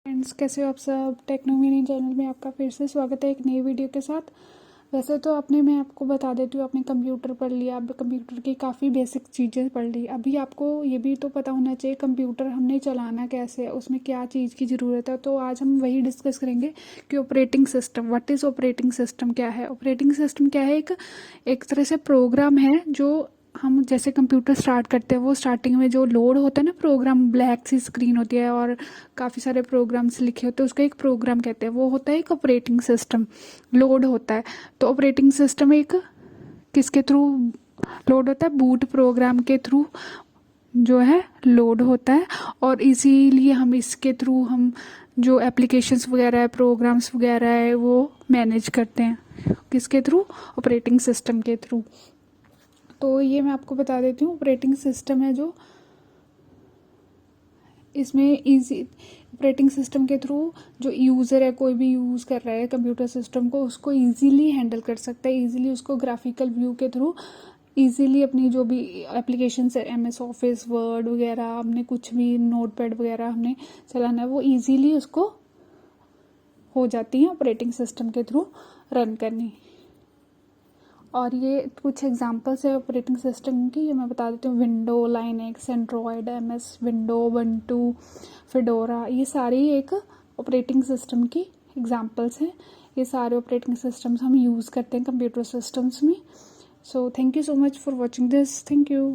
Friends, कैसे हो आप सब। टेक्नोमिनी चैनल में आपका फिर से स्वागत है एक नई वीडियो के साथ। वैसे तो मैं आपको बता देती हूँ, आपने कंप्यूटर पढ़ लिया, अब कंप्यूटर की काफ़ी बेसिक चीज़ें पढ़ ली। अभी आपको ये भी तो पता होना चाहिए कंप्यूटर हमने चलाना कैसे है, उसमें क्या चीज़ की ज़रूरत है। तो आज हम वही डिस्कस करेंगे कि operating system, what is operating system, क्या है ऑपरेटिंग सिस्टम। क्या है, एक तरह से प्रोग्राम है जो हम जैसे कंप्यूटर स्टार्ट करते हैं, वो स्टार्टिंग में जो लोड होता है ना, प्रोग्राम ब्लैक सी स्क्रीन होती है और काफ़ी सारे प्रोग्राम्स लिखे होते हैं, उसका एक प्रोग्राम कहते हैं। वो होता है एक ऑपरेटिंग सिस्टम, लोड होता है। तो ऑपरेटिंग सिस्टम एक किसके थ्रू लोड होता है? बूट प्रोग्राम के थ्रू जो है लोड होता है। और इसीलिए हम इसके थ्रू हम जो एप्लीकेशंस वगैरह है, प्रोग्राम्स वगैरह है, वो मैनेज करते हैं। किसके थ्रू? ऑपरेटिंग सिस्टम के थ्रू। तो ये मैं आपको बता देती हूँ, ऑपरेटिंग सिस्टम है जो इसमें इजी ऑपरेटिंग सिस्टम के थ्रू जो यूज़र है, कोई भी यूज़ कर रहा है कंप्यूटर सिस्टम को, उसको इजीली हैंडल कर सकता है। इजीली उसको ग्राफिकल व्यू के थ्रू इजीली अपनी जो भी एप्लीकेशन है, MS ऑफिस, वर्ड वगैरह, हमने कुछ भी नोटपैड वगैरह हमने चलाना है, वो इजीली उसको हो जाती है ऑपरेटिंग सिस्टम के थ्रू रन करनी। और ये कुछ एग्जांपल्स है ऑपरेटिंग सिस्टम की, ये मैं बता देती हूँ। Window, Linux, Android, MS window, ubuntu, fedora, ये सारी एक ऑपरेटिंग सिस्टम की एग्जांपल्स हैं। ये सारे ऑपरेटिंग सिस्टम्स हम यूज़ करते हैं कंप्यूटर सिस्टम्स में। So thank you so much for watching this. Thank you.